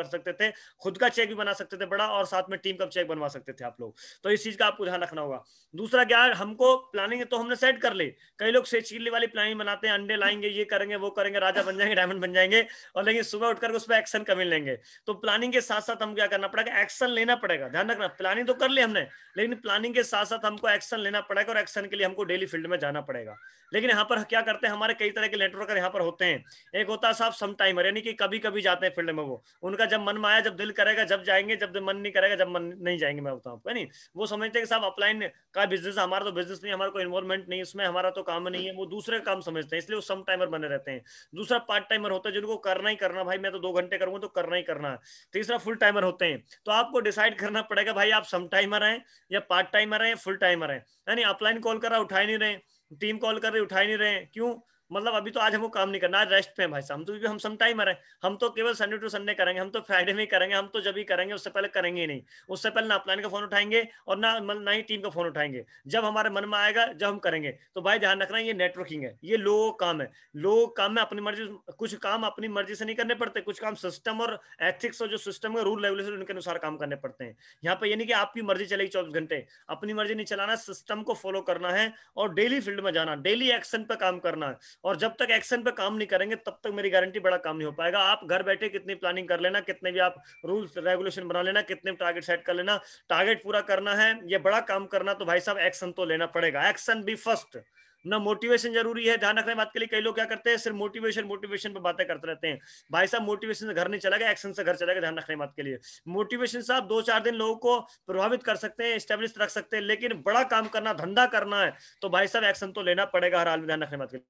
कर सकते थे, खुद का चेक भी बना सकते थे बड़ा, और साथ में टीम का चेक बनवा सकते थे आप लोग। तो इस चीज का आपको ध्यान रखना होगा। दूसरा क्या है, हमको प्लानिंग तो हमने सेट कर ली, कई लोग चिल्ली वाली प्लानिंग बनाते हैं, अंडे लाएंगे, ये करेंगे, वो करेंगे, राजा बन जाएंगे, डायमंड बन जाएंगे, और लेकिन सुबह उठकर उस पर एक्शन कभी लेंगे। तो प्लानिंग के साथ साथ हम क्या करना पड़ेगा, एक्शन लेना पड़ेगा। ध्यान रखना, प्लानिंग तो कर ली हमने, लेकिन प्लानिंग के साथ साथ हमको एक्शन लेना पड़ेगा, और एक्शन के लिए हमको डेली फील्ड में जाना पड़ेगा। लेकिन यहाँ पर क्या करते हैं, हमारे कई तरह के नेटवर्कर यहाँ पर होते हैं। एक होता है साहब सम टाइमर, यानी कि कभी कभी जाते हैं फील्ड में, वो उनका जब मन में आया, जब दिल करेगा जब जाएंगे, जब मन नहीं करेगा जब मन नहीं जाएंगे। मैं बताऊँ आपको, नहीं वो समझते हैं कि साहब अपलाइन का बिजनेस, हमारा तो बिजनेस नहीं, हमारा कोई इन्वॉल्वमेंट नहीं उसमें, हमारा तो काम नहीं है, वो दूसरे काम समझते हैं, इसलिए वो सम टाइमर बने रहते हैं। दूसरा पार्ट टाइमर होता है, जिनको करना ही करना, भाई मैं तो 2 घंटे करूंगा तो करना ही करना है। तीसरा फुल टाइमर होते हैं। तो आपको डिसाइड करना पड़ेगा भाई आप सम टाइमर हैं या पार्ट टाइमर हैं या फुल टाइमर हैं। यानी अपलाइन कॉल कर रहा उठा नहीं रहे, टीम कॉल कर रही उठा नहीं रहे, क्यों? मतलब अभी तो आज हमको काम नहीं करना, आज रेस्ट पे हैं भाई साहब, तो हम सम टाइमर हैं, हम तो केवल संडे टू संडे करेंगे, हम तो फ्राइडे में ही करेंगे, हम तो जब ही करेंगे, उससे पहले करेंगे ही नहीं। उससे पहले ना अपलाइन का फोन उठाएंगे और ना ही टीम का फोन उठाएंगे, जब हमारे मन में आएगा जब हम करेंगे। तो भाई ध्यान रखना, ये नेटवर्किंग है, ये लोगों का काम है। लोगों काम में अपनी मर्जी, कुछ काम अपनी मर्जी से नहीं करने पड़ते, कुछ काम सिस्टम और एथिक्स और जो सिस्टम का रूल रेगुलेशन उनके अनुसार काम करने पड़ते हैं। यहाँ पे ये नहीं कि आपकी मर्जी चलेगी 24 घंटे, अपनी मर्जी नहीं चलाना, सिस्टम को फॉलो करना है और डेली फील्ड में जाना, डेली एक्शन पे काम करना है। और जब तक एक्शन पे काम नहीं करेंगे तब तक मेरी गारंटी बड़ा काम नहीं हो पाएगा। आप घर बैठे कितनी प्लानिंग कर लेना, कितने भी आप रूल्स रेगुलेशन बना लेना, कितने टारगेट सेट कर लेना, टारगेट पूरा करना है, ये बड़ा काम करना, तो भाई साहब एक्शन तो लेना पड़ेगा, एक्शन बी फर्स्ट। ना मोटिवेशन जरूरी है, ध्यान रखने बात के लिए। कई लोग क्या करते हैं, सिर्फ मोटिवेशन मोटिवेशन पे बातें करते रहते हैं। भाई साहब मोटिवेशन से घर नहीं चलेगा, एक्शन से घर चलेगा, ध्यान रखने बात के लिए। मोटिवेशन से आप 2-4 दिन लोगों को प्रभावित कर सकते हैं, स्टेब्लिश रख सकते हैं, लेकिन बड़ा काम करना, धंधा करना है, तो भाई साहब एक्शन तो लेना पड़ेगा हर हाल में, ध्यान रखने बात के लिए।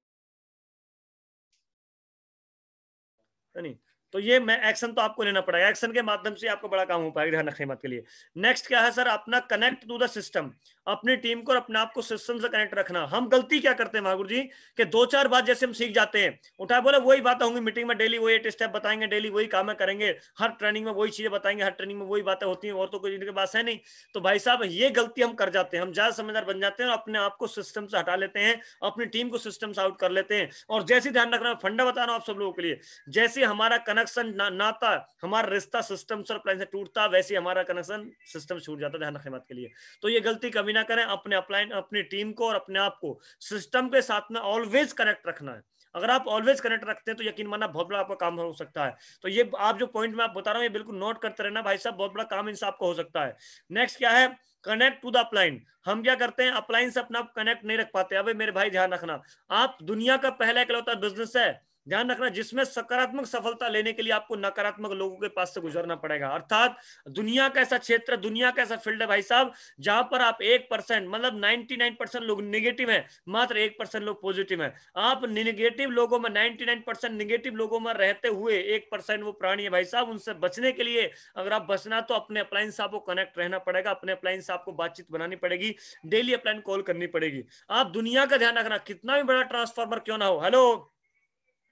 नहीं तो ये मैं एक्शन तो आपको लेना पड़ेगा, एक्शन के माध्यम से आपको बड़ा काम हो पाएगा, ध्यान रखने बात के लिए। नेक्स्ट क्या है सर, अपना कनेक्ट टू द सिस्टम, अपनी टीम को और अपने आप को सिस्टम से कनेक्ट रखना। हम गलती क्या करते हैं महागुरु जी, कि 2-4 बात जैसे हम सीख जाते हैं, उठा बोले वही बात होंगी मीटिंग में, डेली वही स्टेप बताएंगे, डेली वही काम करेंगे, हर ट्रेनिंग में वही चीजें बताएंगे, हर ट्रेनिंग में वही बातें होती हैं, और तो कोई इनके पास है नहीं। तो भाई साहब ये गलती हम कर जाते हैं, हम ज्यादा समझदार बन जाते हैं और अपने आप को सिस्टम से हटा लेते हैं, अपनी टीम को सिस्टम से आउट कर लेते हैं। और जैसे ध्यान रखना, फंडा बता रहा हूं आप सब लोगों के लिए, जैसे हमारा कनेक्शन नाता, हमारा रिश्ता सिस्टम से प्लान से टूटता, वैसे हमारा कनेक्शन सिस्टम छूट जाता, ध्यान रखने बात के लिए। तो ये गलती कभी ना करें, अपने अपलाइन अपनी टीम को और अपने आप को सिस्टम के साथ में ऑलवेज कनेक्ट रखना है। अगर आप ऑलवेज कनेक्ट रखते हैं तो यकीन मानना बहुत बड़ा आपका काम हो सकता है। तो ये आप जो पॉइंट मैं आप बता रहा हूं, ये बिल्कुल नोट करते रहना भाई साहब, बहुत बड़ा काम इनसे आपको हो सकता है। नेक्स्ट क्या है, कनेक्ट टू द अपलाइन। हम क्या करते हैं, अपलाइन से अपना कनेक्ट नहीं रख पाते। अबे मेरे भाई ध्यान रखना, आप दुनिया का पहला इकलौता बिजनेस है, ध्यान रखना, जिसमें सकारात्मक सफलता लेने के लिए आपको नकारात्मक लोगों के पास से गुजरना पड़ेगा। अर्थात दुनिया का ऐसा क्षेत्र, दुनिया का ऐसा फील्ड है भाई साहब, जहां पर आप 1% मतलब 99% लोग निगेटिव है, मात्र 1% लोग पॉजिटिव है। आप निगेटिव लोगों में, 99% निगेटिव लोगों में रहते हुए 1% वो प्राणी है भाई साहब, उनसे बचने के लिए अगर आप बचना तो अपने अपलाइन से आपको कनेक्ट रहना पड़ेगा, अपने अपलाइन से आपको बातचीत बनानी पड़ेगी, डेली अपलाइन कॉल करनी पड़ेगी। आप दुनिया का ध्यान रखना, कितना भी बड़ा ट्रांसफार्मर क्यों ना हो, हेलो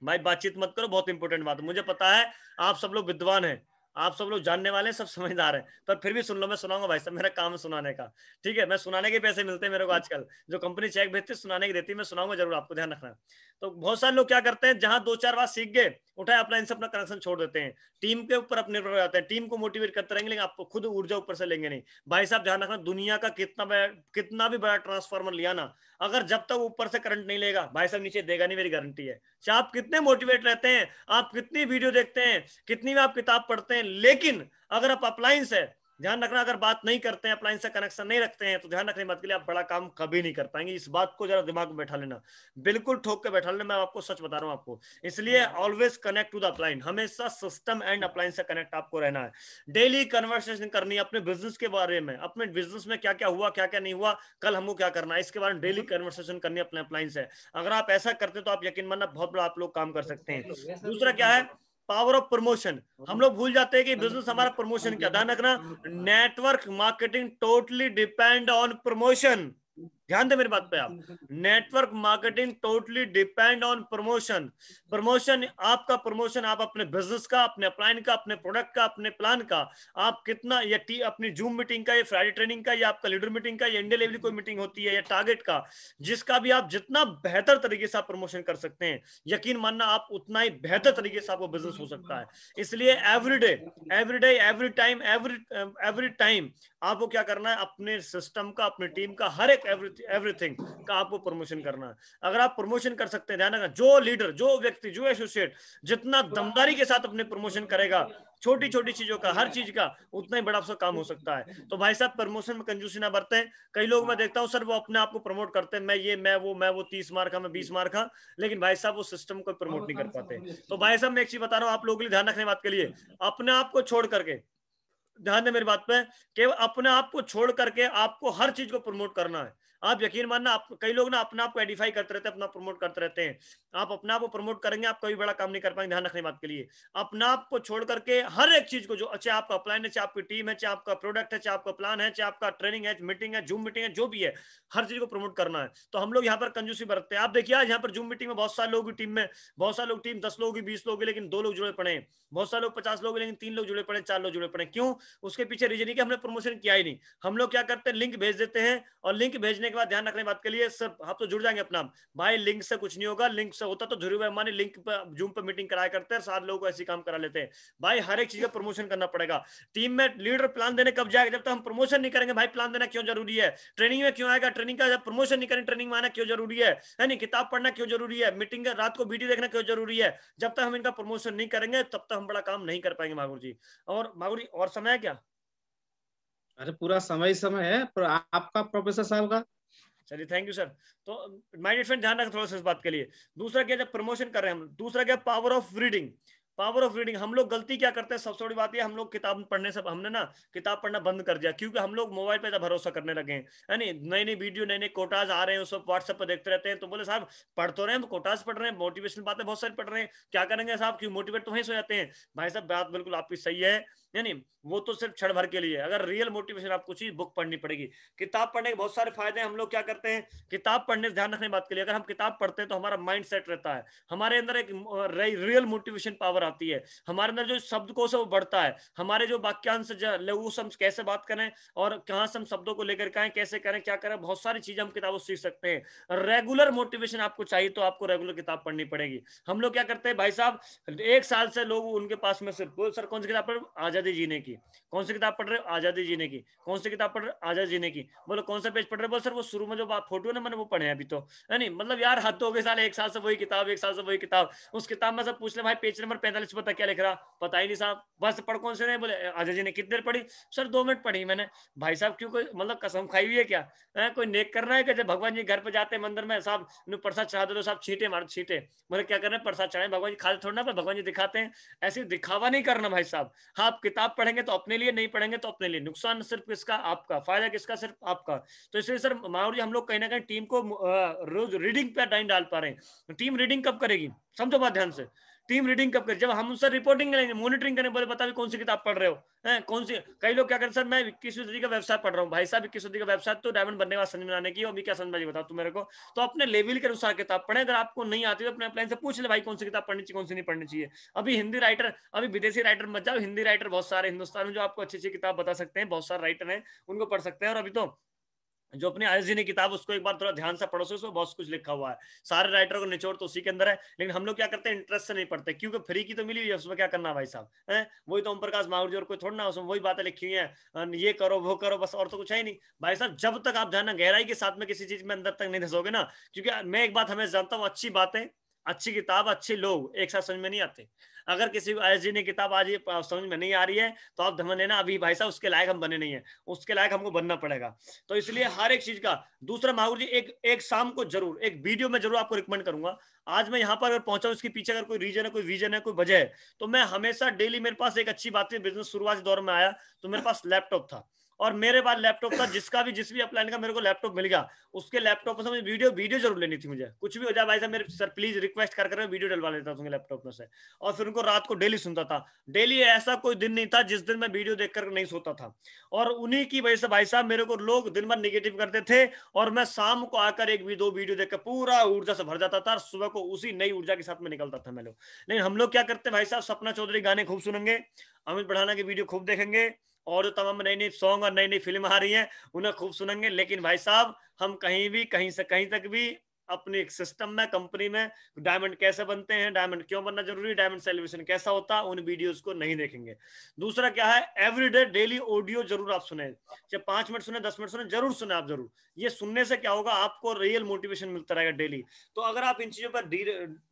भाई बातचीत मत करो, बहुत इंपॉर्टेंट बात है, मुझे पता है आप सब लोग विद्वान हैं, आप सब लोग जानने वाले हैं, सब समझदार हैं, पर फिर भी सुन लो, मैं सुनाऊंगा भाई साहब, मेरा काम है सुनाने का। ठीक है, मैं सुनाने के पैसे मिलते हैं मेरे को आजकल, जो कंपनी चेक भेजती है सुनाने की देती है, मैं सुनाऊंगा जरूर, आपको ध्यान रखना। तो बहुत सारे लोग क्या करते हैं, जहां 2-4 बात सीख गए, उठाए अपना से अपना कनेक्शन छोड़ देते हैं, टीम के ऊपर अपने निर्भर हो जाते हैं, टीम को मोटिवेट करते रहेंगे, लेकिन आपको खुद ऊर्जा ऊपर से लेंगे नहीं। भाई साहब ध्यान रखना, दुनिया का कितना भी बड़ा ट्रांसफार्मर लिया ना, अगर जब तक ऊपर से करंट नहीं लेगा भाई साहब नीचे देगा नहीं, मेरी गारंटी है। चाहे आप कितने मोटिवेट रहते हैं, आप कितनी वीडियो देखते हैं, कितनी भी आप किताब पढ़ते हैं, लेकिन अगर आप अप्लायंस है, ध्यान रखना, अगर बात नहीं करते हैं, अप्लायंस से कनेक्शन नहीं रखते हैं, तो ध्यान रखने बात के लिए आप बड़ा काम कभी नहीं कर पाएंगे। इस बात को जरा दिमाग में बैठा लेना, बिल्कुल ठोक के बैठा लेना, मैं आपको सच बता रहा हूं आपको। इसलिए always connect to the upline, हमेशा सिस्टम एंड अप्लायंस से कनेक्ट आपको रहना है। डेली कन्वर्सेशन करनी है अपने बिजनेस के बारे में, अपने बिजनेस में क्या क्या हुआ, क्या क्या नहीं हुआ, कल हमको क्या करना है, इसके बारे में डेली कन्वर्सेशन करनी है अपने अप्लायंस से। अगर आप ऐसा करते तो आप यकीन मानना बहुत बड़ा आप लोग काम कर सकते हैं। दूसरा क्या है, पावर ऑफ प्रमोशन। हम लोग भूल जाते हैं कि बिजनेस हमारा प्रमोशन क्या, ध्यान रखना, network marketing totally depend on promotion. ध्यान दे मेरी बात पे आप। Network marketing totally depend on promotion. Promotion, आपका प्रमोशन, आप अपने बिजनेस का, अपने अपलाइन का, अपने प्रोडक्ट का, अपने प्लान का, आप कितना, या अपनी जूम मीटिंग का, या फ्राइडे ट्रेनिंग का, या आपका लीडर मीटिंग का, या इंडिया लेवल कोई मीटिंग होती है, या टारगेट का, जिसका भी आप जितना बेहतर तरीके से आप प्रमोशन कर सकते हैं, यकीन मानना आप उतना ही बेहतर तरीके से आपको बिजनेस हो सकता है। इसलिए एवरी डे एवरी टाइम आपको क्या करना है, अपने सिस्टम का, अपनी टीम का, हर एक एवरीथिंग का आपको प्रमोशन करना है। अगर आप प्रमोशन कर सकते हैं, ध्यान रखना, जो लीडर, जो व्यक्ति, जो एसोसिएट जितना दमदारी के साथ अपने प्रमोशन करेगा, छोटी छोटी चीजों का, हर चीज का, उतना ही बड़ा आपका काम हो सकता है। तो भाई साहब, प्रमोशन में कंजूसी ना बरतें। कई लोग मैं देखता हूँ सर, वो अपने आप को प्रमोट करते हैं, मैं ये, मैं वो 30 मार्क का, मैं 20 मार्क का, लेकिन भाई साहब वो सिस्टम को प्रमोट नहीं कर पाते। तो भाई साहब मैं एक चीज बता रहा हूँ आप लोगों के लिए, ध्यान रखने बात के लिए, अपने आप को छोड़ करके, ध्यान दे मेरी बात पे, केवल अपने आप को छोड़ करके आपको हर चीज को प्रमोट करना है। आप यकीन मानना, आप, कई लोग ना अपने आप को एडिफाई करते रहते हैं, अपना प्रमोट करते रहते हैं। आप अपने आप को प्रमोट करेंगे, आप कोई बड़ा काम नहीं कर पाएंगे। ध्यान रखने बात के लिए, अपने आप को छोड़ करके हर एक चीज को, जो चाहे आपका अपलाइन है, चाहे आपकी टीम है, चाहे आपका प्रोडक्ट है, चाहे आपका प्लान है, चाहे आपका ट्रेनिंग है, मीटिंग है, जूम मीटिंग है, जो भी है, हर चीज को प्रमोट करना है। तो हम लोग यहाँ पर कंजूसी बरतते हैं। आप देखिए आज यहाँ पर जूम मीटिंग में बहुत सारे लोग टीम में, बहुत सारे लोग टीम 10 लोग, 20 लोग, लेकिन 2 लोग जुड़े पड़े हैं। बहुत सारे लोग 50 लोग, लेकिन 3 लोग जुड़े पड़े, 4 लोग जुड़े पड़े। क्यों? उसके पीछे रीजन है कि हमने प्रमोशन किया ही नहीं। हम लोग क्या करते हैं, लिंक भेज देते हैं, और लिंक भेजने के बाद ध्यान रखने बात के लिए, सर आप तो जुड़ जाएंगे अपना, भाई लिंक से कुछ नहीं होगा। लिंक से होता तो ध्रुव अंबानी लिंक पर, जूम पर मीटिंग कराया करते हैं, 7 लोगों को ऐसे काम करा लेते हैं। भाई हर एक चीज का प्रमोशन करना पड़ेगा। टीम में लीडर प्लान देने कब जाएगा, जब तक हम प्रमोशन नहीं करेंगे। भाई प्लान देना क्यों जरूरी है? ट्रेनिंग में क्यों आएगा? ट्रेनिंग का जब प्रमोशन नहीं करें, ट्रेनिंग में आना क्यों जरूरी है नहीं? किताब पढ़ना क्यों जरूरी है? मीटिंग रात को वीडियो देखना क्यों जरूरी है? जब तक हम इनका प्रमोशन नहीं करेंगे, तब तक हम बड़ा काम नहीं कर पाएंगे मागुर जी। और मागुर जी, और समय है क्या? अरे पूरा समय ही समय है, पर आपका प्रोफेसर साहब का। चलिए थैंक यू सर। तो माय डियर फ्रेंड, ध्यान रखें थोड़ा सा इस बात के लिए। दूसरा क्या, जब प्रमोशन कर रहे हैं हम, दूसरा क्या, power of reading. Power of reading, हम लोग गलती क्या करते हैं, सबसे बड़ी बात ये, हम लोग किताब पढ़ने से, हमने ना किताब पढ़ना बंद कर दिया, क्योंकि हम लोग मोबाइल पे भरोसा करने लगे हैं, है नहीं? नई नई वीडियो, नए नए कोटाज आ रहे हैं, सब व्हाट्सएप पर देखते रहते हैं। तो बोले साहब पढ़ तो रहे हैं, कोटाज पढ़ रहे हैं, मोटिवेशनल बातें बहुत सारी पढ़ रहे हैं, क्या करेंगे साहब, क्यों मोटिवेट तो वहीं हो जाते हैं। भाई साहब बात बिल्कुल आपकी सही है, यानी वो तो सिर्फ क्षण भर के लिए। अगर रियल मोटिवेशन आपको चाहिए, बुक पढ़नी पड़ेगी। किताब पढ़ने के बहुत सारे फायदे हैं। हम लोग क्या करते हैं, किताब पढ़ने से, ध्यान रखने बात के लिए, अगर हम किताब पढ़ते हैं तो हमारा माइंड सेट रहता है, हमारे अंदर एक रियल मोटिवेशन पावर आती है, हमारे अंदर जो शब्दकोश है वो बढ़ता है, हमारे जो वाक्यांश लघु हम कैसे बात करें, और कहाँ से हम शब्दों को लेकर के आए, कैसे करें, क्या करें, बहुत सारी चीजें हम किताबों से सीख सकते हैं। रेगुलर मोटिवेशन आपको चाहिए तो आपको रेगुलर किताब पढ़नी पड़ेगी। हम लोग क्या करते हैं भाई साहब, 1 साल से लोग उनके पास में सिर्फ, बोल सर कौन सी किताब पढ़, आजादी जीने की। कौन सी किताब पढ़ रहे हो? आजादी जीने की। कौन सी किताब पढ़ रहे हो? आजादी जीने की। बोलो कौन सा पेज पढ़ रहे हो? बोल सर वो शुरू में जो फोटो है ना, मैंने वो पढ़े हैं अभी तो, है नहीं? मतलब यार हद हो गई साल, 1 साल से वही किताब, 1 साल से वही किताब। उस किताब में सब पूछ ले भाई पेज नंबर 45 पता क्या लिख रहा, पता ही नहीं साहब। बस पढ़ कौन से नहीं, बोले आजादी ने कितनी देर पढ़ी? सर 2 मिनट पढ़ी मैंने। भाई साहब क्यों, कोई मतलब कसम खाई हुई है क्या? कोई नेक करना है कि जब भगवान जी घर पे जाते हैं मंदिर में, साहब प्रसाद चढ़ा दो, साहब छींटे मारो छींटे, बोले क्या कर रहे हैं, प्रसाद चढ़ाए, भगवान जी खाते थोड़ा ना, पर भगवान जी दिखाते हैं। ऐसे दिखावा नहीं करना भाई साहब। हाँ आप किताब पढ़ेंगे तो अपने लिए, नहीं पढ़ेंगे तो अपने लिए। नुकसान सिर्फ किसका? आपका। फायदा किसका? सिर्फ आपका। तो इसलिए सर माहौर जी, हम लोग कहीं ना कहीं टीम को रोज रीडिंग पे टाइम डाल पा रहे हैं। टीम रीडिंग कब करेगी? समझो बात ध्यान से। टीम रीडिंग कब करें? जब हम उनसे रिपोर्टिंग करेंगे, मॉनिटरिंग करें, बोले बता भी कौन सी किताब पढ़ रहे हो, हैं कौन सी। कई लोग क्या करते हैं, सर मैं 21वीं सदी का व्यवसाय पढ़ रहा हूँ। भाई साहब 21वीं सदी का व्यवसाय तो डायमंड बनने का समझ में आने की, अभी क्या समझ में, बताओ तुम मेरे को। तो अपने लेवल के अनुसार किताब पढ़े। अगर आपको नहीं आती तो अपने अपलाइन से पूछ ले भाई कौन सी किताब पढ़नी चाहिए, कौन सी नहीं पढ़नी चाहिए। अभी हिंदी राइटर, अभी विदेशी राइटर मत जाओ, हिंदी राइटर बहुत सारे हिंदुस्तान में जो आपको अच्छी अच्छी किताब बता सकते हैं, बहुत सारे राइटर हैं, उनको पढ़ सकते हैं। और अभी तो जो अपनी आयुष जी ने किताब, उसको एक बार थोड़ा ध्यान से पढ़ो, उसमें बहुत कुछ लिखा हुआ है। सारे राइटरों को निचोड़ तो उसी के अंदर है। लेकिन हम लोग क्या करते हैं, इंटरेस्ट से नहीं पढ़ते, क्योंकि फ्री की तो मिली हुई है, उसमें क्या करना भाई साहब, है वही तो ओम प्रकाश माहौर जी और कोई थोड़ा ना, उसमें वही बातें लिखी हुई हैं, ये करो वो करो, बस और तो कुछ है ही नहीं भाई साहब। जब तक आप ध्यान गहराई के साथ में किसी चीज में अंदर तक नहीं धसोगे ना, क्योंकि मैं एक बात हमें जानता हूँ, अच्छी बातें, अच्छी किताब, अच्छे लोग एक साथ समझ में नहीं आते। अगर किसी को आयुष जी ने किताब आज समझ में नहीं आ रही है, तो आप समझ लेना अभी भाई साहब उसके लायक हम बने नहीं है, उसके लायक हमको बनना पड़ेगा। तो इसलिए हर एक चीज का। दूसरा माहौर जी, एक शाम को जरूर एक वीडियो में जरूर आपको रिकमेंड करूंगा। आज मैं यहाँ पर अगर पहुंचा हूं, इसके पीछे अगर कोई रीजन है, कोई विजन है, कोई वजह है, तो मैं हमेशा डेली, मेरे पास एक अच्छी बात है, बिजनेस शुरुआती दौर में आया तो मेरे पास लैपटॉप था, और मेरे पास लैपटॉप था, जिस भी अपलाइन का मेरे को लैपटॉप मिल गया, उसके लैपटॉप से मुझे वीडियो जरूर लेनी थी। मुझे कुछ भी हो जाए भाई साहब, मेरे सर प्लीज रिक्वेस्ट कर वीडियो डलवा लेता था लैपटॉप में से, और फिर उनको रात को डेली सुनता था। डेली ऐसा कोई दिन नहीं था जिस दिन मैं वीडियो देखकर नहीं सोता था। और उन्हीं की वजह से भाई साहब मेरे को लोग दिन भर निगेटिव करते थे, और मैं शाम को आकर एक भी दो वीडियो देखकर पूरा ऊर्जा से भर जाता था, और सुबह को उसी नई ऊर्जा के साथ में निकलता था मैं लोग। लेकिन हम लोग क्या करते भाई साहब, सपना चौधरी गाने खूब सुनेंगे, अमित बढ़ाना की वीडियो खूब देखेंगे, और जो तमाम नई नई सॉन्ग और नई नई फिल्म आ रही हैं उन्हें खूब सुनेंगे। लेकिन भाई साहब हम कहीं भी, कहीं से कहीं तक भी अपने एक सिस्टम में, कंपनी में डायमंड कैसे बनते हैं, डायमंड क्यों बनना जरूरी है, डायमंड सेलिब्रेशन कैसा होता है, उन वीडियोस को नहीं देखेंगे। दूसरा क्या है, एवरीडे डेली ऑडियो जरूर आप सुने, चाहे 5 मिनट सुने, 10 मिनट सुने, जरूर सुने आप जरूर। ये सुनने से क्या होगा, आपको रियल मोटिवेशन मिलता रहेगा डेली। तो अगर आप इन चीजों पर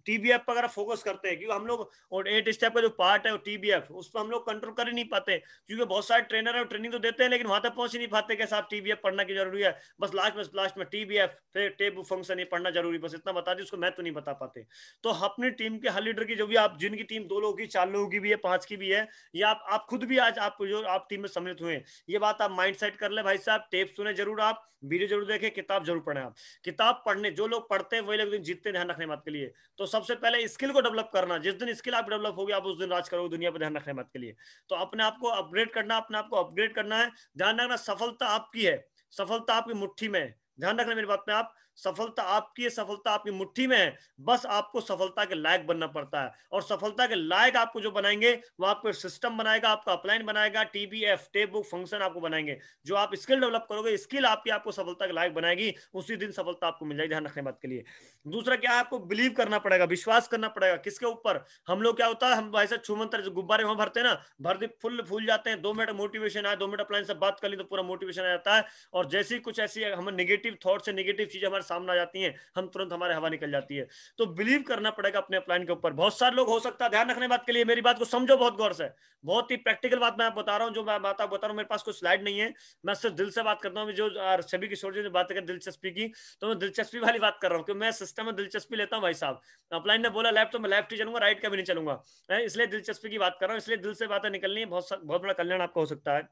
टीबीएफ पर अगर फोकस करते हैं, क्योंकि हम लोग और 8 स्टेप का जो पार्ट है टीबीएफ, उस पर हम लोग कंट्रोल कर ही नहीं पाते, क्योंकि बहुत सारे ट्रेनर है ट्रेनिंग तो देते हैं लेकिन वहां तक पहुंच ही नहीं पाते कि साहब टीबीएफ पढ़ना की जरूरी है, बस लास्ट में टीबीएफ टेबल फंक्शन ये पढ़ना जरूरी, बस इतना बता दी, उसको मैं तो नहीं बता पाते। तो अपनी टीम के हर लीडर की, जो भी आप, जिनकी टीम 2 लोगों की, 4 लोगों की भी है, 5 की भी है, या आप खुद भी आज आप जो आप टीम में सम्मिलित हुए, ये बात आप माइंड सेट कर ले भाई साहब, टेप सुने जरूर, आप वीडियो जरूर देखें, किताब जरूर पढ़ें। आप किताब पढ़ने, जो लोग पढ़ते हैं वही लोग जीतते हैं, ध्यान रखने बात के लिए। तो सबसे पहले स्किल को डेवलप करना, जिस दिन स्किल आप डेवलप होगी आप उस दिन राज करोगे दुनिया पर, ध्यान रखने बात के लिए। तो अपने आप को अपग्रेड करना, अपने आप को अपग्रेड करना है। ध्यान रखना सफलता आपकी है, सफलता आपकी मुट्ठी में है, ध्यान रखना मेरी बात में आप, सफलता आपकी है, सफलता आपकी मुट्ठी में है, बस आपको सफलता के लायक बनना पड़ता है। और सफलता के लायक आपको जो बनाएंगे वो आपको सिस्टम बनाएगा, आपका अपलाइन बनाएगा, टीबीएफ टेप बुक फंक्शन आपको बनाएंगे। जो आप स्किल डेवलप करोगे, स्किल आपको सफलता के लायक बनाएगी, उसी दिन सफलता आपको मिल जाएगी, ध्यान रखने बात के लिए। दूसरा क्या है, आपको बिलीव करना पड़ेगा, विश्वास करना पड़ेगा। किसके ऊपर? हम लोग क्या होता है, हम वैसे छुमंतर गुब्बारे वहां भरते हैं ना, भर दे फूल जाते हैं, 2 मिनट मोटिवेशन आए, 2 मिनट अपलाइन से बात कर ली तो पूरा मोटिवेशन आ जाता है, और जैसे ही कुछ ऐसी हम नेगेटिव थॉट से नेगेटिव चीजें हमारे सामने आ जाती हैं, हम तुरंत हमारे हवा निकल जाती है। तो बिलीव करना पड़ेगा अपने अपलाइन के ऊपर। बहुत सारे लोग हो सकता है, ध्यान रखने बात के लिए, मेरी बात को समझो बहुत गौर से, बहुत ही प्रैक्टिकल बात मैं बता रहा हूँ, जो मैं बात बता रहा हूँ, मेरे पास कोई स्लाइड नहीं है, मैं सिर्फ दिल से बात करता हूँ। जो सभी किशोर जी ने बात कर दिलचस्पी की, तो मैं दिलचस्पी वाली बात कर रहा हूँ, क्योंकि मैं सिस्टम में दिलचस्पी लेता हूँ भाई साहब। अपलाइन ने बोला लेफ्ट, तो मैं लेफ्ट ही चलूंगा, राइट का भी नहीं चलूंगा, इसलिए दिलचस्पी की बात कर रहा हूँ, इसलिए दिल से बातें निकलनी है, बहुत बड़ा कल्याण आपका हो सकता है।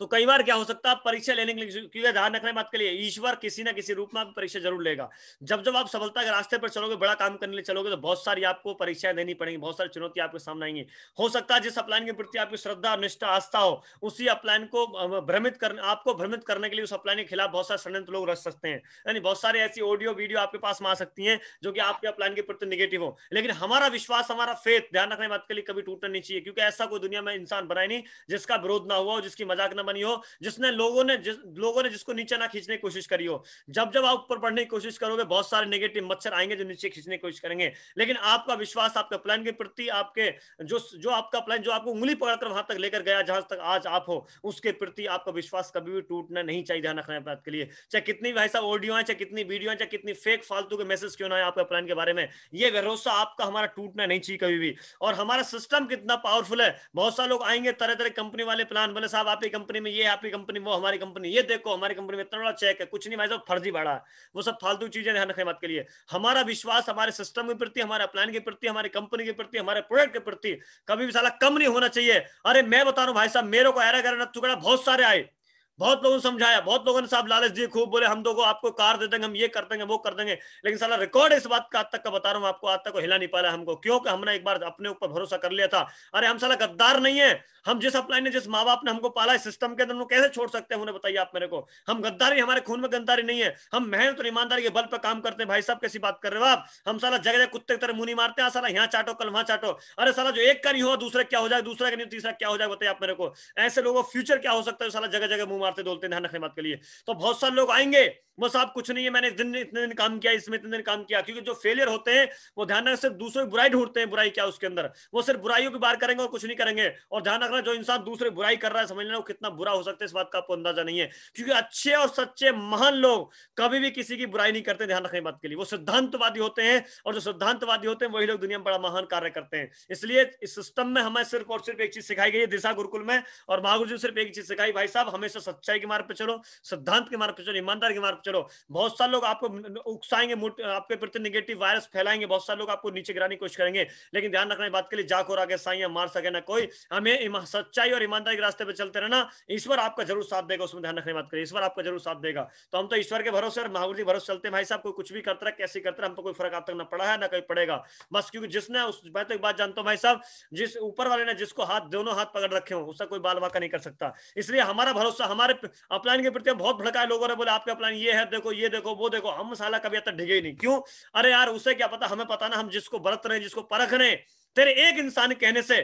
तो कई बार क्या हो सकता है, परीक्षा लेने के लिए, क्योंकि ध्यान रखने बात के लिए, ईश्वर किसी ना किसी रूप में आपकी परीक्षा जरूर लेगा। जब आप सफलता के रास्ते पर चलोगे, बड़ा काम करने लिए चलोगे, तो बहुत सारी आपको परीक्षाएं देनी पड़ेंगी, बहुत सारी चुनौतियां आपके सामने आएंगी। हो सकता है जिस अपलाइन के प्रति आपकी श्रद्धा, निष्ठा, आस्था हो, उसी अपलाइन को आपको भ्रमित करने के लिए उस अपलाइन के खिलाफ बहुत सारे षड्यंत्र लोग रच सकते हैं। यानी बहुत सारी ऐसी ऑडियो वीडियो आपके पास में आ सकती है जो कि आपके अपलाइन के प्रति निगेटिव हो। लेकिन हमारा विश्वास, हमारा फेथ, ध्यान रखने बात के लिए, कभी टूटना नहीं चाहिए, क्योंकि ऐसा कोई दुनिया में इंसान बनाए नहीं जिसका विरोध ना हुआ हो, जिसकी मजाक ना बनी हो, जिसने लोगों ने जिसको नीचे ना खींचने की कोशिश करी हो। जब आप ऊपर बढ़ने की कोशिश करोगे, बहुत सारे नेगेटिव मच्छर आएंगे जो नीचे खींचने की कोशिश करेंगे। लेकिन आपका विश्वास आपके प्लान के प्रति, आपके जो आपका प्लान, जो आपको उंगली पकड़कर वहां तक लेकर गया जहां तक आज आप हो, उसके प्रति आपका विश्वास कभी भी टूटना नहीं चाहिए, ध्यान रखना है बात के लिए। चाहे कितनी भाई साहब ऑडियो है, चाहे कितनी वीडियो है, चाहे कितनी फेक फालतू के मैसेज क्यों ना है आपके प्लान के बारे में, ये भरोसा आपका हमारा टूटना नहीं चाहिए कभी भी। और हमारा सिस्टम कितना पावरफुल है, बहुत सारे लोग आएंगे, तरह तरह कंपनी वाले प्लान, बोले साहब आपकी कंपनी में ये, आपकी कंपनी वो, हमारी कंपनी ये देखो, हमारी कंपनी में इतना बड़ा चेक है, कुछ नहीं भाई साहब, फर्जी भाड़ा है, वो सब फालतू चीजें, ध्यान रखने बात के लिए। हमारा विश्वास हमारे सिस्टम के प्रति, हमारे प्लान के प्रति, हमारी कंपनी के प्रति, हमारे प्रोडक्ट के प्रति कभी भी साला कम नहीं होना चाहिए। अरे मैं बता रहा हूं भाई साहब, मेरे को ऐरा गैरा टुकड़ा बहुत सारे आए, बहुत लोगों ने समझाया, बहुत लोगों ने साहब लालच दिए, खूब बोले हम दोगो आपको कार दे देंगे, हम ये कर देंगे, वो कर देंगे। लेकिन साला रिकॉर्ड इस बात का आज तक का बता रहा हूं आपको, आज तक को हिला नहीं पाया हमको, क्योंकि हमने एक बार अपने ऊपर भरोसा कर लिया था। अरे हम साला गद्दार नहीं है, हम जिस अपलाइन ने, जिस माँ बाप ने हमको पाला है सिस्टम के अंदर, उनको कैसे छोड़ सकते हैं, उन्हें बताइए आप मेरे को। हम गद्दारी, हमारे खून में गद्दारी नहीं है, हम मेहनत और ईमानदारी के बल पर काम करते हैं भाई साहब। कैसी बात कर रहे हो आप? हम साला जगह जगह कुत्ते की तरह मुंह नहीं मारते हैं, साला यहाँ चाटो कल वहां चाटो। अरे साला जो एक का नहीं हुआ दूसरा क्या हो जाए, दूसरा का नहीं तीसरा क्या हो जाए, बताइए आप मेरे को। ऐसे लोगों का फ्यूचर क्या हो सकता है, साला जगह जगह मुंह मारते डोलते, ध्यान रखने बात के लिए। तो बहुत सारे लोग आएंगे, वो साहब कुछ नहीं है, मैंने इतने दिन काम किया, इसमें इतने दिन काम किया, क्योंकि जो फेलियर होते हैं वो ध्यान रखना सिर्फ दूसरे की बुराई ढूंढते हैं, बुराई क्या उसके अंदर, वो सिर्फ बुराइयों की बात करेंगे और कुछ नहीं करेंगे। और ध्यान रखना जो इंसान दूसरे बुराई कर रहा है, समझ लेना वो कितना बुरा हो सकता है, इस बात का आपको अंदाजा नहीं है। क्योंकि अच्छे और सच्चे महान लोग कभी भी किसी की बुराई नहीं करते, ध्यान रखने बात के लिए। वो सिद्धांतवादी होते हैं, और जो सिद्धांतवादी होते हैं वही लोग दुनिया में बड़ा महान कार्य करते हैं। इसलिए इस सिस्टम में हमें सिर्फ और सिर्फ एक चीज सिखाई गई है, दिशा गुरुकुल में, और महागुरु जी सिर्फ एक चीज सिखाई, भाई साहब हमेशा सच्चाई के मार्ग पे चलो, सिद्धांत के मार्ग पे चलो, ईमानदारी के मार्ग पे चलो। बहुत सारे लोग आपको उकसाएंगे, आपके प्रति निगेटिव वायरस फैलाएंगे, बहुत सारे लोग आपको नीचे गिराने की कोशिश करेंगे, लेकिन ध्यान रखना बात के लिए, जाको आगे साइया मार सके ना कोई। हमें सच्चाई और ईमानदारी के रास्ते पे चलते रहना, ईश्वर आपका जरूर साथ देगा, उसमें ध्यान रखने की बात करिए, ईश्वर आपका जरूर साथ देगा। तो हम तो ईश्वर के भरोसे और महावीर जी भरोसे चलते हैं भाई साहब। कोई कुछ भी करता है, कैसे करता है, हम तो कोई फर्क आप तक ना पड़ा है ना कहीं पड़ेगा, बस क्योंकि जिसने उस, मैं तो एक बात जानता हूँ भाई साहब, जिस ऊपर वाले ने जिसको हाथ, दोनों हाथ पकड़ रखे हो, उसका कोई बाल वाका नहीं कर सकता। इसलिए हमारा भरोसा हमारे अपलाइन के प्रति बहुत भड़काए लोगों ने, बोले आपके अपलाइन ये है, देखो ये देखो वो देखो, हम साला कभी तक ढिगे ही नहीं। क्यों? अरे यार उसे क्या पता, हमें पता ना, हम जिसको बरत रहे, जिसको परख रहे, तेरे एक इंसान कहने से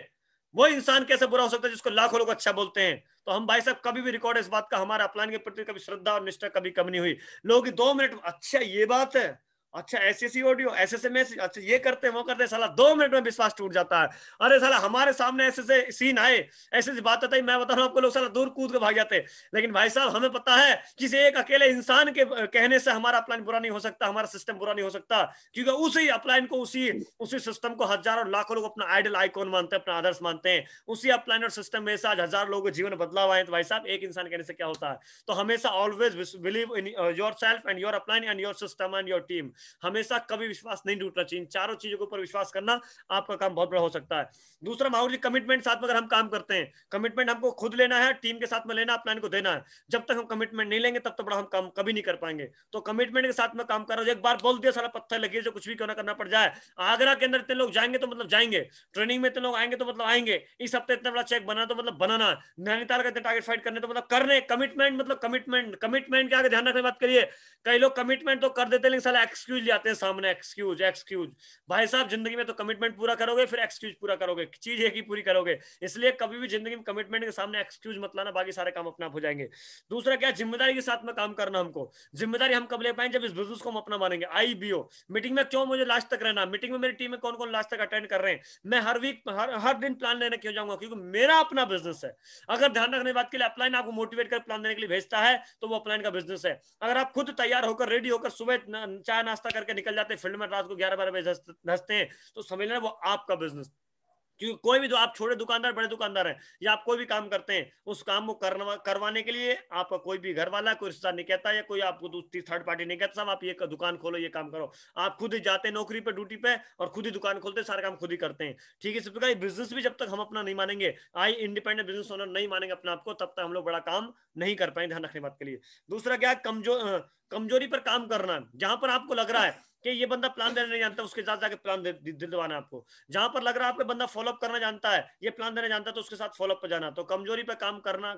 वो इंसान कैसे बुरा हो सकता है जिसको लाखों लोग अच्छा बोलते हैं। तो हम भाई साहब कभी भी रिकॉर्ड इस बात का, हमारे अपलाइन के प्रति कभी श्रद्धा और निष्ठा कभी कम नहीं हुई। लोग 2 मिनट, अच्छा ये बात है, अच्छा ऐसी ऐसी ऑडियो, ऐसे ऐसे मैसेज, अच्छा ये करते हैं वो करते हैं, साला 2 मिनट में विश्वास टूट जाता है। अरे साला हमारे सामने ऐसे ऐसे सीन आए, ऐसी ऐसी बात बताई, मैं बता रहा हूँ आपको, लोग साला दूर कूद के भाग जाते। लेकिन भाई साहब हमें पता है किसी एक अकेले इंसान के कहने से हमारा अपलाइन बुरा नहीं हो सकता, हमारा सिस्टम बुरा नहीं हो सकता, क्योंकि उसी अपलाइन को, उसी सिस्टम को हजारों लाखों लोग अपना आइडल आइकॉन मानते हैं, अपना आदर्श मानते हैं। उसी अपलाइन और सिस्टम में से आज हजारों लोगों के जीवन बदलाव आए। तो भाई साहब एक इंसान कहने से क्या होता है? तो हमेशा always believe in your self and your upline and your system and your team. हमेशा कभी विश्वास नहीं टूटना चाहिए। इन चारों चीजों के ऊपर विश्वास करना, आपका काम बहुत बड़ा हो सकता है। दूसरा माहौल जी, कमिटमेंट साथ में अगर हम काम करते हैं, कमिटमेंट हमको खुद लेना है, टीम के साथ में लेना, अपलाइन को देना है। जब तक हम कमिटमेंट नहीं लेंगे तब तक बड़ा हम काम कभी नहीं कर पाएंगे। तो कमिटमेंट के साथ में काम कर रहा हूं, एक बार बोल दिया सारा पत्थर लगे, जो कुछ भी क्यों ना करना पड़ जाए। आगरा के अंदर इतने लोग जाएंगे तो मतलब जाएंगे, ट्रेनिंग में इतने लोग आएंगे तो मतलब आएंगे, इस हफ्ते इतना बड़ा चेक बनाना तो मतलब बनाना, नैनीताल का इतने टारगेट फाइट करने तो मतलब करने। कमिटमेंट मतलब कमिटमेंट, कमिटमेंट के आगे ध्यान रखने की बात करिए। कई लोग कमिटमेंट तो कर देते हैं लेकिन साला एक्सक्यूज ले आते हैं सामने, एक्सक्यूज एक्सक्यूज। भाई साहब जिंदगी में तो कमिटमेंट पूरा करोगे फिर एक्सक्यूज पूरा करोगे, चीज एक ही पूरी करोगे। इसलिए कभी भी जिंदगी में कमिटमेंट के सामने एक्सक्यूज मत लाना, बाकी सारे काम अपने आप हो जाएंगे। दूसरा क्या, जिम्मेदारी के साथ में काम करना। हमको जिम्मेदारी हम कब ले पाएंगे? जब इस बिजनेस को हम अपना मानेंगे। IBO मीटिंग में क्यों मुझे लास्ट तक रहना? मीटिंग में मेरी टीम में कौन कौन लास्ट तक अटेंड कर रहे हैं? मैं हर वीक हर दिन प्लान लेने क्यों जाऊंगा? क्योंकि मेरा अपना बिजनेस है। अगर ध्यान रखने की बात के लिए अपलाइन आपको मोटिवेट कर प्लान देने के लिए भेजता है तो वो अपलाइन का बिजनेस है। अगर आप खुद तैयार होकर रेडी होकर सुबह चाय नाश्ता करके निकल जाते हैं फील्ड में, रात को 11-12 बजे धंसते हैं, तो समझ लेना वो आपका बिजनेस। क्योंकि कोई भी, जो आप छोटे दुकानदार बड़े दुकानदार हैं, या आप कोई भी काम करते हैं, उस काम को करवाने के लिए आपका कोई भी घर वाला, कोई रिश्तेदार नहीं कहता, या कोई आपको दूसरी थर्ड पार्टी नहीं कहता साहब आप ये दुकान खोलो, ये काम करो। आप खुद ही जाते हैं नौकरी पे, ड्यूटी पे, और खुद ही दुकान खोलते हैं, सारे काम खुद ही करते हैं। ठीक है, इस प्रकार बिजनेस भी जब तक हम अपना नहीं मानेंगे, इंडिपेंडेंट बिजनेस ओनर नहीं मानेंगे अपने आपको, तब तक हम लोग बड़ा काम नहीं कर पाएंगे। ध्यान रखने बात के लिए। दूसरा क्या, कमजोरी पर काम करना। जहां पर आपको लग रहा है कि ये बंदा प्लान देना नहीं जानता, उसके साथ जाके प्लान दिलवाना आपको। जहां पर लग रहा है आपका बंदा फॉलोअप करना जानता है, ये प्लान देना जानता है, तो उसके साथ फॉलोअप पे जाना। तो कमजोरी पे काम करना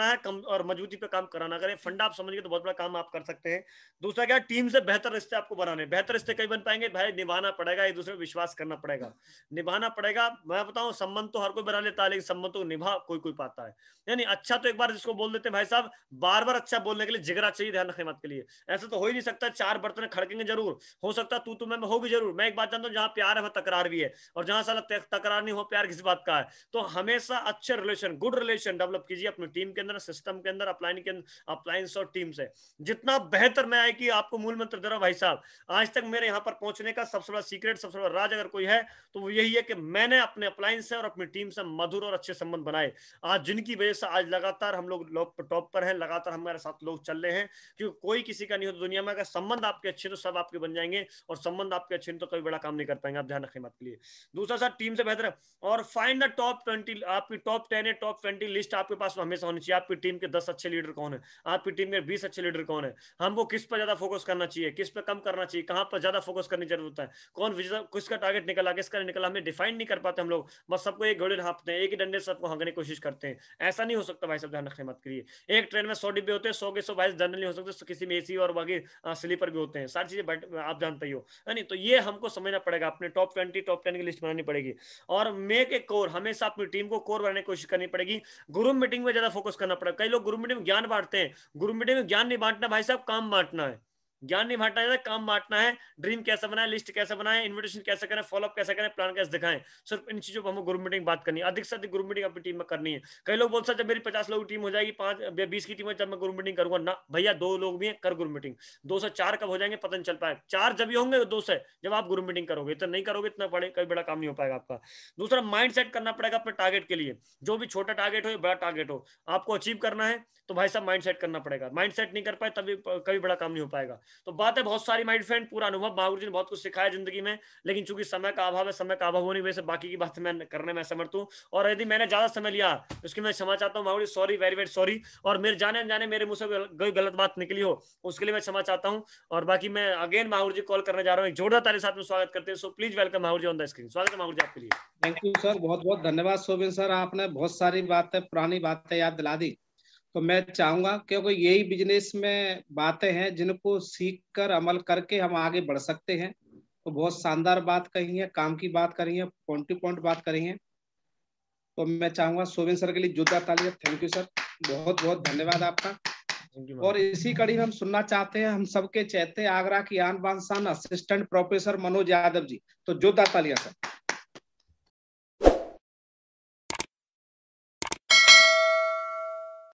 है, और मजबूती पे काम कराना। अगर फंडा आप समझिए तो बहुत बड़ा काम आप कर सकते हैं। दूसरा क्या, टीम से बेहतर रिश्ते आपको बनाने। बेहतर रिश्ते कई बन पाएंगे भाई, निभाना पड़ेगा, एक दूसरे पर विश्वास करना पड़ेगा, निभाना पड़ेगा। मैं बताऊं, संबंध तो हर कोई बना लेता है, लेकिन संबंध तो निभा कोई कोई पाता है। यानी अच्छा तो एक बार जिसको बोल देते हैं भाई साहब, बार बार अच्छा बोलने के लिए जिगरा चाहिए। ध्यान रखने बात के लिए, ऐसा तो हो ही नहीं सकता। 4 बर्तन खड़केंगे जरूर, हो सकता है तू मैं हो भी जरूर। मैं एक बात जानता हूं, जहां प्यार है वहां तकरार भी है, और जहां साला तकरार नहीं हो, प्यार किसी बात का है। तो हमेशा अच्छे रिलेशन, गुड रिलेशन डेवलप कीजिए अपनी टीम के अंदर, सिस्टम के अंदर, अपलाइन के अंदर, अप्लायंस और टीम से। जितना बेहतर मैं आए कि आपको मूल मंत्र दे रहा हूं भाई साहब, आज तक मेरे यहां पर पहुंचने का सबसे बड़ा सीक्रेट, सबसे बड़ा राज अगर कोई है तो वो यही है कि मैंने अपने अपलायंस से और अपनी टीम से मधुर और अच्छे संबंध बनाए, आज जिनकी वजह से आज लगातार हम लोग टॉप पर हैं, लगातार हमारे साथ लोग चल रहे हैं। क्योंकि कोई किसी का नहीं होता दुनिया में। अगर संबंध आपके अच्छे तो सब आपके बन जाएंगे, और संबंध आपके अच्छे तो कभी बड़ा काम नहीं कर पाएंगे। आप ध्यान रखें बात के लिए। दूसरा सर, टीम से बेहतर है, और फाइंड द टॉप 20। आपकी टॉप 10 है, टॉप 20 लिस्ट आपके पास हमेशा होनी चाहिए। आपकी टीम के 10 अच्छे लीडर कौन है, आपकी टीम के 20 अच्छे लीडर कौन है, हमको किस पर ज्यादा फोकस करना चाहिए, किस पर कम करना चाहिए, कहां पर ज्यादा फोकस करने की जरूरत है, कौन किसका टारगेट निकला, किसका निकला, हमें डिफाइन नहीं कर पाते हम लोग। बस सबको एक घोड़े हाँपते हैं, एक ही डंडे से सबको हाँकने की कोशिश करते हैं। ऐसा नहीं हो सकता भाई साहब, ध्यान रखने मत करिए। एक ट्रेन में 100 डिब्बे होते हैं, 100 के 100 भाई जनरल नहीं हो सकते, किसी में AC और बाकी स्लीपर भी होते हैं, सारी चीजें आप जानते ही हो, है नहीं? तो ये हमको समझना पड़ेगा, अपने टॉप 20 टॉप 10 की लिस्ट बनानी पड़ेगी। और मेक ए कोर, हमेशा अपनी टीम को कोर बनाने की कोशिश करनी पड़ेगी। ग्रुप मीटिंग में ज्यादा फोकस करना पड़ेगा। कई लोग ग्रुप मीटिंग में ज्ञान बांटते हैं, ग्रुप मीटिंग में ज्ञान नहीं बांटना भाई साहब, काम बांटना है। ज्ञान नहीं बांटना है, काम बांटना है। ड्रीम कैसे बनाए, लिस्ट कैसे बनाए, इन्विटेशन कैसे करें, फॉलोअप कैसे करें, प्लान कैसे दिखाएं, सिर्फ इन चीजों पर हमें ग्रुप मीटिंग बात करनी है। अधिक से अधिक ग्रुप मीटिंग अपनी टीम में करनी है। कई लोग बोलते हैं जब मेरी 50 लोगों की टीम हो जाएगी, 5-20 की टीम है, जब मैं ग्रुप मीटिंग करूंगा ना भैया, 2 लोग भी हैं, कर ग्रुप मीटिंग। 2 से 4 कब हो जाएंगे पता नहीं चल पाएगा। 4 जब भी होंगे, 2 से जब आप ग्रुप मीटिंग करोगे। तो नहीं करोगे इतना कई बड़ा काम नहीं हो पाएगा आपका। दूसरा, माइंड सेट करना पड़ेगा अपने टारगेट के लिए। जो भी छोटा टारगेट हो या बड़ा टारगेट हो, आपको अचीव करना है तो भाई साहब माइंड सेट करना पड़ेगा। माइंड सेट नहीं कर पाए तभी कभी बड़ा काम नहीं हो पाएगा। तो बात है बहुत सारी माइंड फ्रेंड, पूरा अनुभव, महावीर जी ने बहुत कुछ सिखाया जिंदगी में, लेकिन चूंकि समय का अभाव है, समय का अभाव होने की वजह से बाकी की बात मैं करने में समर्थ हूँ। और यदि मैंने ज्यादा समय लिया उसकी मैं क्षमा चाहता हूँ Mahavir, sorry, very very sorry. और मेरे जाने अनजाने मेरे मुंह से कोई गलत बात निकली हो उसके लिए मैं क्षमा चाहता हूँ। और बाकी मैं अगेन महावीर जी कॉल करने जा रहा हूँ, एक जोरदार ताली साथ में स्वागत करते हैं। So please welcome Mahavir ji on the screen. स्वागत है महावीर जी आपके लिए। थैंक यू सर, बहुत बहुत धन्यवाद शोभित सर, आपने बहुत सारी बातें, पुरानी बातें याद दिला दी। तो मैं चाहूंगा, क्योंकि यही बिजनेस में बातें हैं जिनको सीख कर अमल करके हम आगे बढ़ सकते हैं। तो बहुत शानदार बात कही है, काम की बात करी है, पॉइंट टू पॉइंट बात करी है। तो मैं चाहूंगा शोभित सर के लिए जोरदार तालियां। थैंक यू सर, बहुत बहुत धन्यवाद आपका। और इसी कड़ी में हम सुनना चाहते हैं, हम सबके चहते आगरा की आन बान शान असिस्टेंट प्रोफेसर मनोज यादव जी। तो जोरदार तालियां सर।